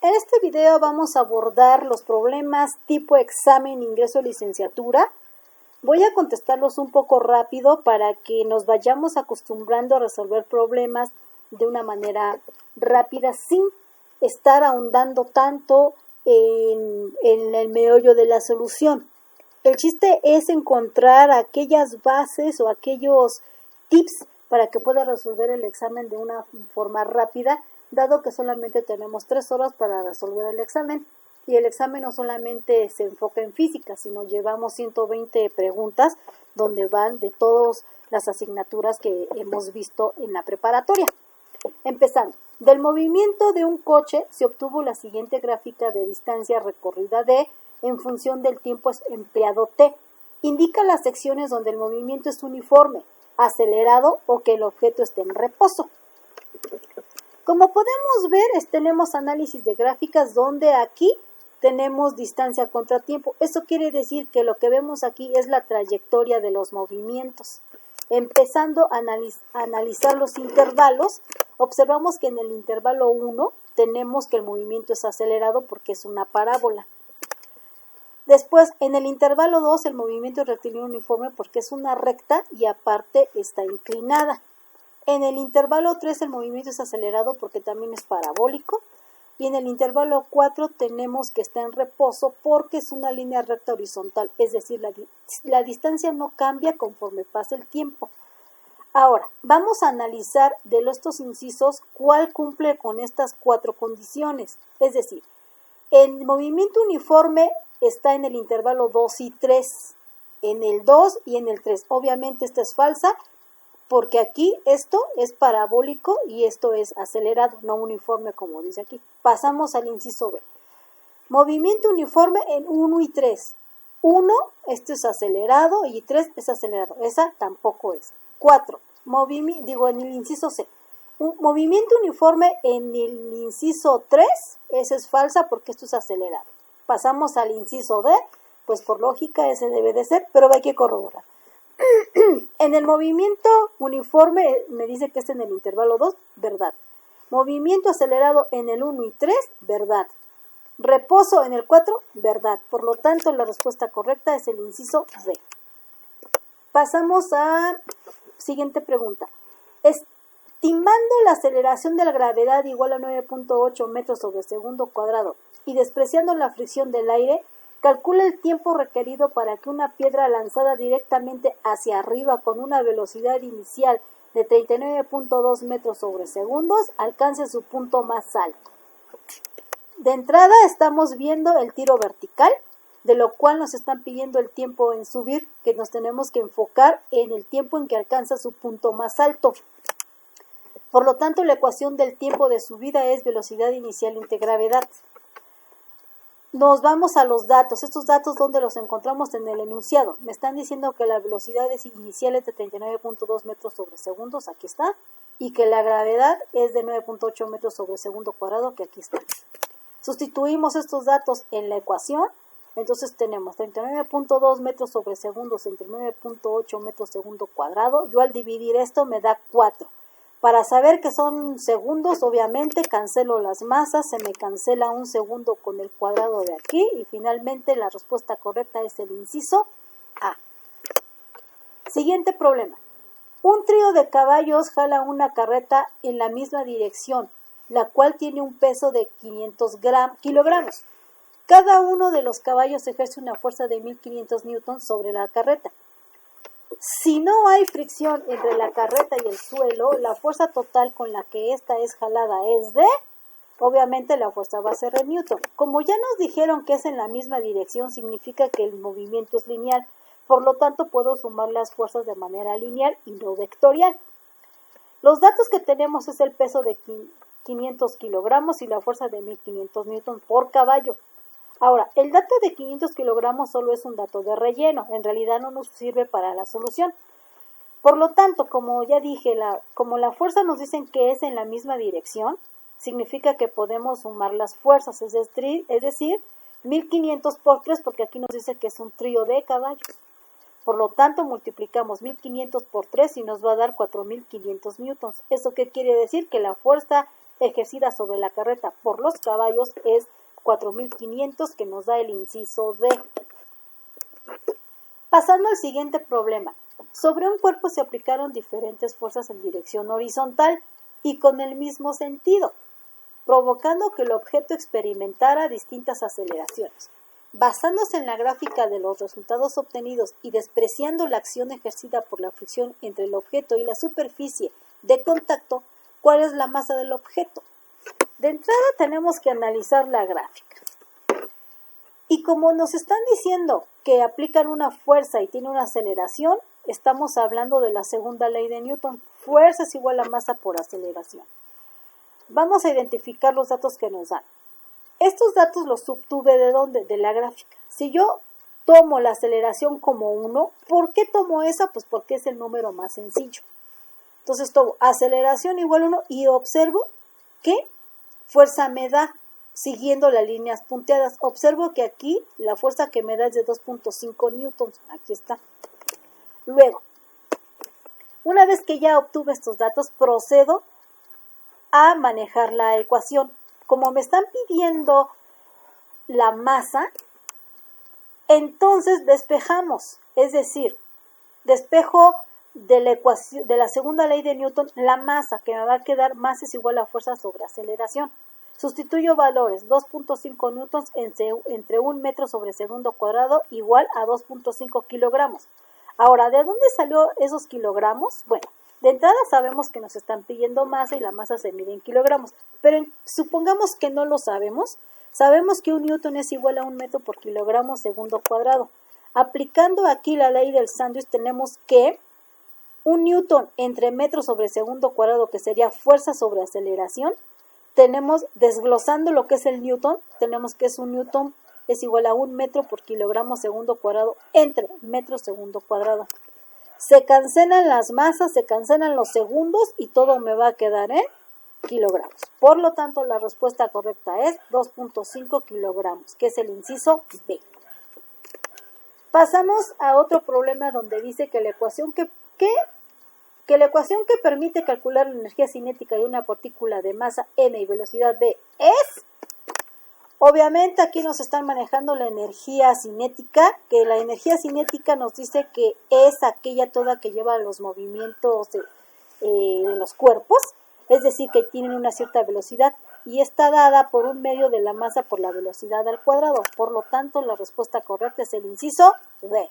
En este video vamos a abordar los problemas tipo examen ingreso a licenciatura. Voy a contestarlos un poco rápido para que nos vayamos acostumbrando a resolver problemas de una manera rápida sin estar ahondando tanto en el meollo de la solución. El chiste es encontrar aquellas bases o aquellos tips para que pueda resolver el examen de una forma rápida, dado que solamente tenemos 3 horas para resolver el examen. Y el examen no solamente se enfoca en física, sino llevamos 120 preguntas donde van de todas las asignaturas que hemos visto en la preparatoria. Empezando, del movimiento de un coche se obtuvo la siguiente gráfica de distancia recorrida D en función del tiempo empleado T. Indica las secciones donde el movimiento es uniforme, acelerado o que el objeto esté en reposo. Como podemos ver, tenemos análisis de gráficas donde aquí tenemos distancia contra tiempo. Eso quiere decir que lo que vemos aquí es la trayectoria de los movimientos. Empezando a analizar los intervalos, observamos que en el intervalo 1 tenemos que el movimiento es acelerado porque es una parábola. Después, en el intervalo 2, el movimiento es rectilíneo uniforme porque es una recta y aparte está inclinada. En el intervalo 3, el movimiento es acelerado porque también es parabólico. Y en el intervalo 4 tenemos que está en reposo porque es una línea recta horizontal, es decir, la distancia no cambia conforme pasa el tiempo. Ahora, vamos a analizar de estos incisos cuál cumple con estas 4 condiciones. Es decir, el movimiento uniforme está en el intervalo 2 y 3, en el 2 y en el 3. Obviamente esta es falsa, porque aquí esto es parabólico y esto es acelerado, no uniforme como dice aquí. Pasamos al inciso B. Movimiento uniforme en 1 y 3. 1, esto es acelerado y 3 es acelerado. Esa tampoco es. 4, en el inciso C. Movimiento uniforme en el inciso 3, esa es falsa porque esto es acelerado. Pasamos al inciso D, pues por lógica ese debe de ser, pero hay que corroborar. En el movimiento uniforme me dice que es en el intervalo 2, verdad. Movimiento acelerado en el 1 y 3, verdad. Reposo en el 4, verdad. Por lo tanto, la respuesta correcta es el inciso D. Pasamos a siguiente pregunta. Estimando la aceleración de la gravedad igual a 9.8 metros sobre segundo cuadrado y despreciando la fricción del aire, calcula el tiempo requerido para que una piedra lanzada directamente hacia arriba con una velocidad inicial de 39.2 metros sobre segundos alcance su punto más alto. De entrada estamos viendo el tiro vertical, de lo cual nos están pidiendo el tiempo en subir, que nos tenemos que enfocar en el tiempo en que alcanza su punto más alto. Por lo tanto, la ecuación del tiempo de subida es velocidad inicial entre gravedad. Nos vamos a los datos. Estos datos, ¿dónde los encontramos? En el enunciado. Me están diciendo que la velocidad inicial es de 39.2 metros sobre segundos, aquí está, y que la gravedad es de 9.8 metros sobre segundo cuadrado, que aquí está. Sustituimos estos datos en la ecuación, entonces tenemos 39.2 metros sobre segundos entre 9.8 metros segundo cuadrado. Yo al dividir esto me da 4. Para saber que son segundos, obviamente cancelo las masas, se me cancela un segundo con el cuadrado de aquí y finalmente la respuesta correcta es el inciso A. Siguiente problema. Un trío de caballos jala una carreta en la misma dirección, la cual tiene un peso de 500 kilogramos. Cada uno de los caballos ejerce una fuerza de 1500 newtons sobre la carreta. Si no hay fricción entre la carreta y el suelo, la fuerza total con la que esta es jalada es de, obviamente la fuerza va a ser en newton. Como ya nos dijeron que es en la misma dirección, significa que el movimiento es lineal. Por lo tanto, puedo sumar las fuerzas de manera lineal y no vectorial. Los datos que tenemos es el peso de 500 kilogramos y la fuerza de 1500 newtons por caballo. Ahora, el dato de 500 kilogramos solo es un dato de relleno, en realidad no nos sirve para la solución. Por lo tanto, como ya dije, como la fuerza nos dicen que es en la misma dirección, significa que podemos sumar las fuerzas, es decir, 1500 por 3, porque aquí nos dice que es un trío de caballos. Por lo tanto, multiplicamos 1500 por 3 y nos va a dar 4500 newtons. ¿Eso qué quiere decir? Que la fuerza ejercida sobre la carreta por los caballos es 4.500, que nos da el inciso D. Pasando al siguiente problema. Sobre un cuerpo se aplicaron diferentes fuerzas en dirección horizontal y con el mismo sentido, provocando que el objeto experimentara distintas aceleraciones. Basándose en la gráfica de los resultados obtenidos y despreciando la acción ejercida por la fricción entre el objeto y la superficie de contacto, ¿cuál es la masa del objeto? De entrada tenemos que analizar la gráfica. Y como nos están diciendo que aplican una fuerza y tiene una aceleración, estamos hablando de la segunda ley de Newton. Fuerza es igual a masa por aceleración. Vamos a identificar los datos que nos dan. Estos datos los obtuve ¿de dónde? De la gráfica. Si yo tomo la aceleración como 1, ¿por qué tomo esa? Pues porque es el número más sencillo. Entonces tomo aceleración igual a 1 y observo qué fuerza me da siguiendo las líneas punteadas. Observo que aquí la fuerza que me da es de 2.5 newtons. Aquí está. Luego, una vez que ya obtuve estos datos, procedo a manejar la ecuación. Como me están pidiendo la masa, entonces despejamos, es decir, despejo de la ecuación, de la segunda ley de Newton, la masa, que me va a quedar masa es igual a fuerza sobre aceleración. Sustituyo valores, 2.5 newtons entre 1 metro sobre segundo cuadrado igual a 2.5 kilogramos. Ahora, ¿de dónde salió esos kilogramos? Bueno, de entrada sabemos que nos están pidiendo masa y la masa se mide en kilogramos, pero supongamos que no lo sabemos. Sabemos que 1 newton es igual a 1 metro por kilogramo segundo cuadrado. Aplicando aquí la ley del sándwich, tenemos que 1 newton entre metro sobre segundo cuadrado, que sería fuerza sobre aceleración, tenemos, desglosando lo que es el newton, tenemos que es 1 newton es igual a 1 metro por kilogramo segundo cuadrado entre metro segundo cuadrado. Se cancelan las masas, se cancelan los segundos y todo me va a quedar en kilogramos. Por lo tanto, la respuesta correcta es 2.5 kilogramos, que es el inciso B. Pasamos a otro problema donde dice que la ecuación que permite calcular la energía cinética de una partícula de masa n y velocidad v es... Obviamente aquí nos están manejando la energía cinética, que la energía cinética nos dice que es aquella toda que lleva los movimientos de los cuerpos, es decir, que tienen una cierta velocidad y está dada por un medio de la masa por la velocidad al cuadrado. Por lo tanto, la respuesta correcta es el inciso D.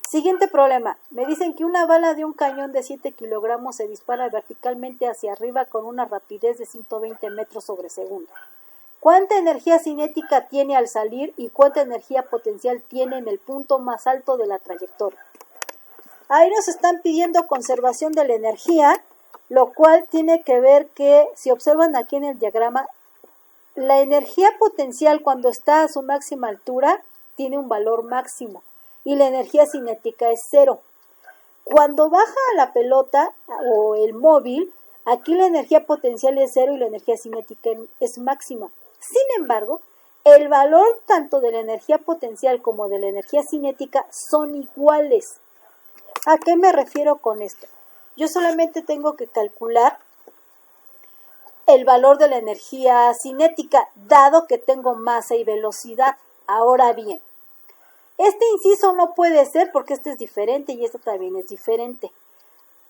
Siguiente problema. Me dicen que una bala de un cañón de 7 kilogramos se dispara verticalmente hacia arriba con una rapidez de 120 metros sobre segundo. ¿Cuánta energía cinética tiene al salir y cuánta energía potencial tiene en el punto más alto de la trayectoria? Ahí nos están pidiendo conservación de la energía, lo cual tiene que ver que, si observan aquí en el diagrama, la energía potencial cuando está a su máxima altura tiene un valor máximo y la energía cinética es 0. Cuando baja la pelota o el móvil, aquí la energía potencial es 0 y la energía cinética es máxima. Sin embargo, el valor tanto de la energía potencial como de la energía cinética son iguales. ¿A qué me refiero con esto? Yo solamente tengo que calcular el valor de la energía cinética, dado que tengo masa y velocidad. Ahora bien, este inciso no puede ser porque este es diferente y este también es diferente.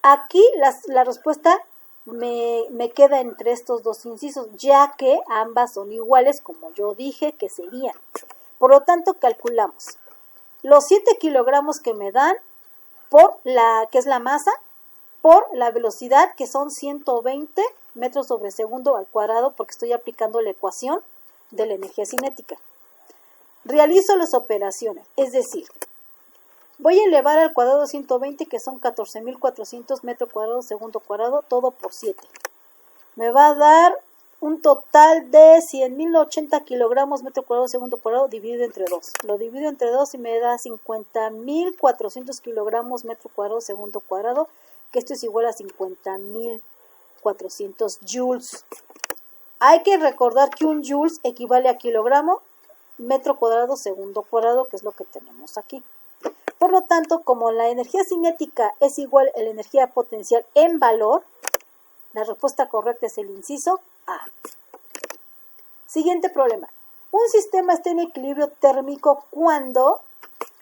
Aquí la respuesta me queda entre estos dos incisos, ya que ambas son iguales, como yo dije que serían. Por lo tanto, calculamos los 7 kilogramos que me dan por que es la masa, por la velocidad, que son 120 metros sobre segundo al cuadrado, porque estoy aplicando la ecuación de la energía cinética. Realizo las operaciones, es decir, voy a elevar al cuadrado 120, que son 14.400 metros cuadrados segundo cuadrado, todo por 7. Me va a dar un total de 100.080 kilogramos metro cuadrado segundo cuadrado dividido entre 2. Lo divido entre 2 y me da 50.400 kilogramos metro cuadrado segundo cuadrado, que esto es igual a 50.400 joules. Hay que recordar que un joules equivale a kilogramo metro cuadrado segundo cuadrado, que es lo que tenemos aquí. Por lo tanto, como la energía cinética es igual a la energía potencial en valor, La respuesta correcta es el inciso A. Siguiente problema. Un sistema está en equilibrio térmico cuando,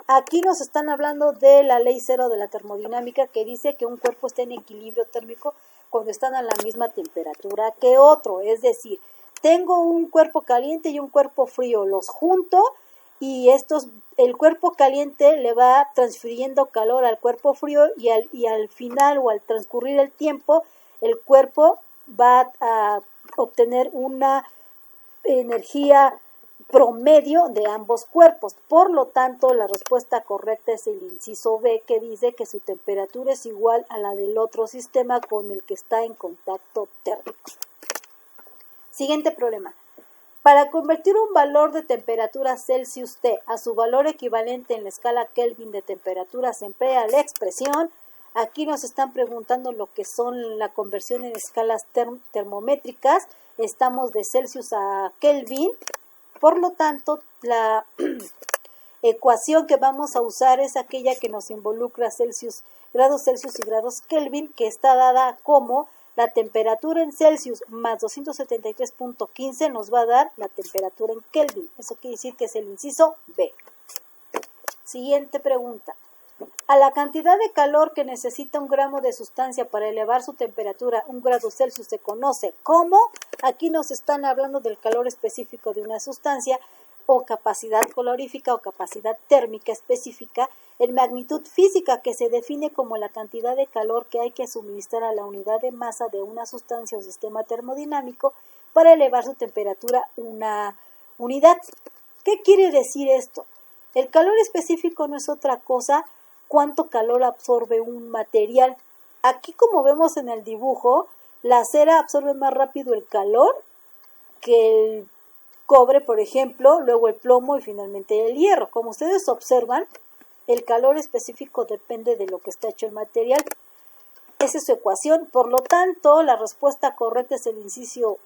aquí nos están hablando de la ley cero de la termodinámica que dice que un cuerpo está en equilibrio térmico cuando están a la misma temperatura que otro. Es decir, tengo un cuerpo caliente y un cuerpo frío, los junto y el cuerpo caliente le va transfiriendo calor al cuerpo frío y al final o al transcurrir el tiempo, el cuerpo va a obtener una energía promedio de ambos cuerpos. Por lo tanto, la respuesta correcta es el inciso B, que dice que su temperatura es igual a la del otro sistema con el que está en contacto térmico. Siguiente problema. Para convertir un valor de temperatura Celsius T a su valor equivalente en la escala Kelvin de temperatura se emplea la expresión. Aquí nos están preguntando lo que son la conversión en escalas termométricas. Estamos de Celsius a Kelvin. Por lo tanto, la ecuación que vamos a usar es aquella que nos involucra grados Celsius y grados Kelvin, que está dada como la temperatura en Celsius más 273.15 nos va a dar la temperatura en Kelvin. Eso quiere decir que es el inciso B. Siguiente pregunta. A la cantidad de calor que necesita un gramo de sustancia para elevar su temperatura, un grado Celsius, se conoce como, aquí nos están hablando del calor específico de una sustancia, o capacidad calorífica o capacidad térmica específica, en magnitud física que se define como la cantidad de calor que hay que suministrar a la unidad de masa de una sustancia o sistema termodinámico para elevar su temperatura una unidad. ¿Qué quiere decir esto? El calor específico no es otra cosa cuánto calor absorbe un material. Aquí, como vemos en el dibujo, la cera absorbe más rápido el calor que el cobre, por ejemplo, luego el plomo y finalmente el hierro. Como ustedes observan, el calor específico depende de lo que está hecho el material. Esa es su ecuación. Por lo tanto, la respuesta correcta es el inciso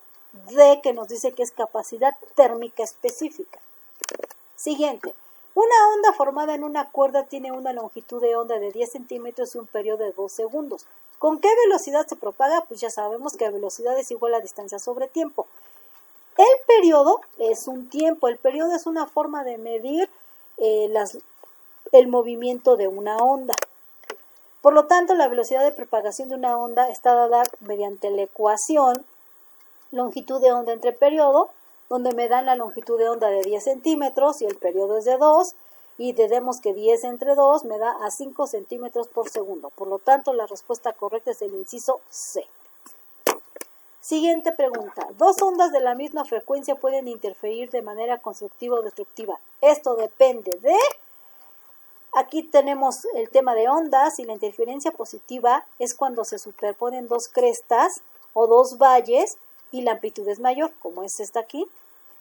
D, que nos dice que es capacidad térmica específica. Siguiente. Una onda formada en una cuerda tiene una longitud de onda de 10 centímetros y un periodo de 2 segundos. ¿Con qué velocidad se propaga? Pues ya sabemos que la velocidad es igual a distancia sobre tiempo. El periodo es un tiempo. El periodo es una forma de medir el movimiento de una onda. Por lo tanto, la velocidad de propagación de una onda está dada mediante la ecuación longitud de onda entre periodo, donde me dan la longitud de onda de 10 centímetros y el periodo es de 2, y tenemos que 10 entre 2 me da a 5 centímetros por segundo. Por lo tanto, la respuesta correcta es el inciso C. Siguiente pregunta. Dos ondas de la misma frecuencia pueden interferir de manera constructiva o destructiva. Esto depende de... Aquí tenemos el tema de ondas, y la interferencia positiva es cuando se superponen dos crestas o dos valles y la amplitud es mayor, como es esta aquí.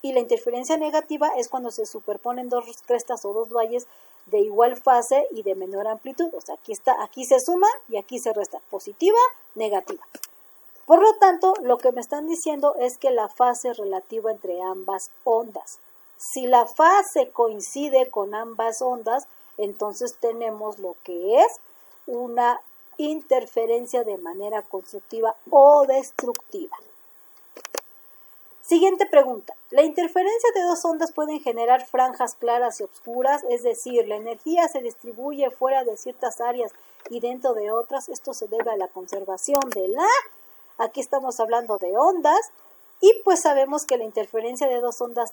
Y la interferencia negativa es cuando se superponen dos crestas o dos valles de igual fase y de menor amplitud. O sea, aquí se suma y aquí se resta. Positiva, negativa. Por lo tanto, lo que me están diciendo es que la fase es relativa entre ambas ondas. Si la fase coincide con ambas ondas, entonces tenemos lo que es una interferencia de manera constructiva o destructiva. Siguiente pregunta. La interferencia de dos ondas pueden generar franjas claras y oscuras, es decir, la energía se distribuye fuera de ciertas áreas y dentro de otras. Esto se debe a la conservación de la... Aquí estamos hablando de ondas y pues sabemos que la interferencia de dos ondas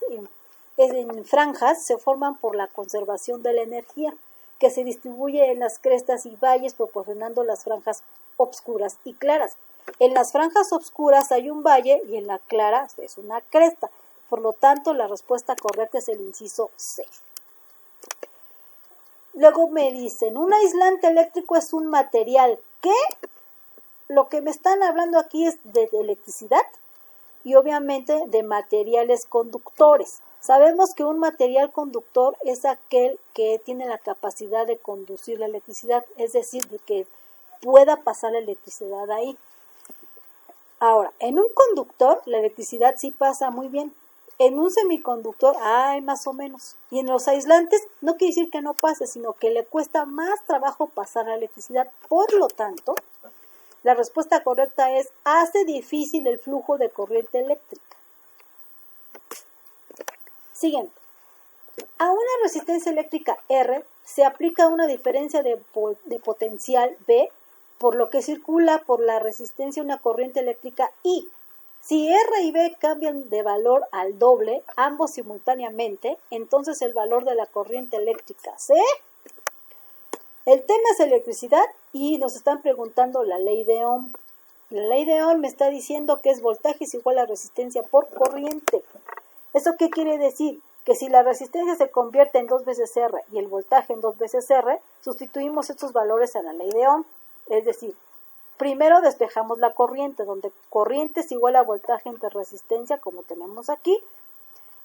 en franjas se forman por la conservación de la energía que se distribuye en las crestas y valles proporcionando las franjas oscuras y claras. En las franjas oscuras hay un valle y en la clara es una cresta. Por lo tanto, la respuesta correcta es el inciso C. Luego me dicen, un aislante eléctrico es un material que... Lo que me están hablando aquí es de electricidad y obviamente de materiales conductores. Sabemos que un material conductor es aquel que tiene la capacidad de conducir la electricidad, es decir, de que pueda pasar la electricidad ahí. Ahora, en un conductor la electricidad sí pasa muy bien. En un semiconductor hay más o menos. Y en los aislantes no quiere decir que no pase, sino que le cuesta más trabajo pasar la electricidad. Por lo tanto, La respuesta correcta es: hace difícil el flujo de corriente eléctrica. Siguiente. A una resistencia eléctrica R se aplica una diferencia de potencial V, por lo que circula por la resistencia una corriente eléctrica I. Si R y V cambian de valor al doble, ambos simultáneamente, entonces el valor de la corriente eléctrica C. El tema es electricidad y nos están preguntando la ley de Ohm. La ley de Ohm me está diciendo que es voltaje es igual a resistencia por corriente. ¿Eso qué quiere decir? Que si la resistencia se convierte en 2 veces R y el voltaje en 2 veces R, sustituimos estos valores a la ley de Ohm. Es decir, primero despejamos la corriente, donde corriente es igual a voltaje entre resistencia, como tenemos aquí,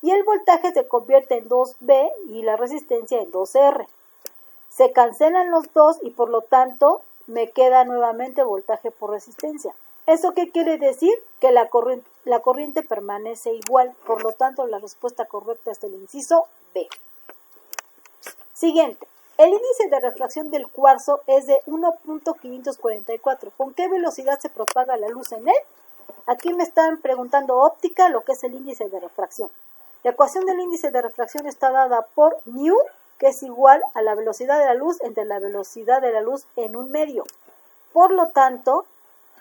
y el voltaje se convierte en 2V y la resistencia en 2R. Se cancelan los dos y por lo tanto me queda nuevamente voltaje por resistencia. ¿Eso qué quiere decir? Que la corriente permanece igual, por lo tanto la respuesta correcta es el inciso B. Siguiente. El índice de refracción del cuarzo es de 1.544. ¿Con qué velocidad se propaga la luz en él? Aquí me están preguntando óptica, lo que es el índice de refracción. La ecuación del índice de refracción está dada por nu, que es igual a la velocidad de la luz entre la velocidad de la luz en un medio. Por lo tanto,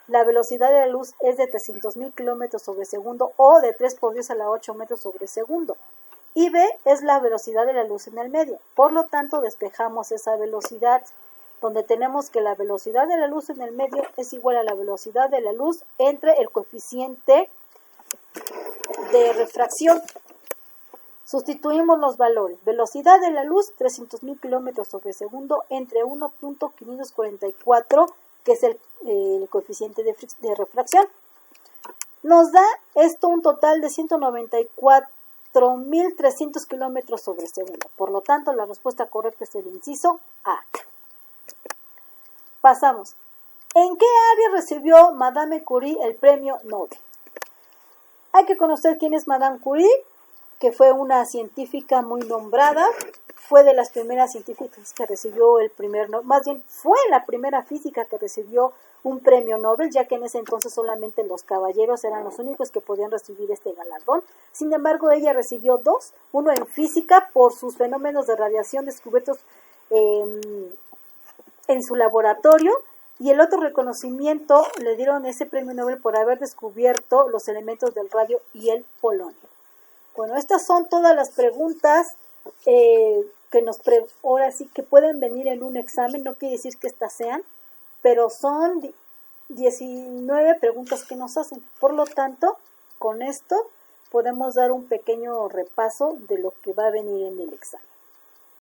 la velocidad de la luz es de 300.000 kilómetros sobre segundo o de 3 por 10 a la 8 metros sobre segundo. Y V es la velocidad de la luz en el medio. Por lo tanto, despejamos esa velocidad, donde tenemos que la velocidad de la luz en el medio es igual a la velocidad de la luz entre el coeficiente de refracción. Sustituimos los valores. Velocidad de la luz, 300.000 kilómetros sobre segundo, entre 1.544, que es el coeficiente de refracción. Nos da esto un total de 194.300 kilómetros sobre segundo. Por lo tanto, la respuesta correcta es el inciso A. Pasamos. ¿En qué área recibió Madame Curie el premio Nobel? Hay que conocer quién es Madame Curie, que fue una científica muy nombrada. Fue de las primeras científicas que recibió el primer Nobel, más bien fue la primera física que recibió un premio Nobel, ya que en ese entonces solamente los caballeros eran los únicos que podían recibir este galardón. Sin embargo, ella recibió 2, uno en física por sus fenómenos de radiación descubiertos en su laboratorio, y el otro reconocimiento le dieron ese premio Nobel por haber descubierto los elementos del radio y el polonio. Bueno, estas son todas las preguntas ahora sí que pueden venir en un examen, no quiere decir que estas sean, pero son 19 preguntas que nos hacen. Por lo tanto, con esto podemos dar un pequeño repaso de lo que va a venir en el examen.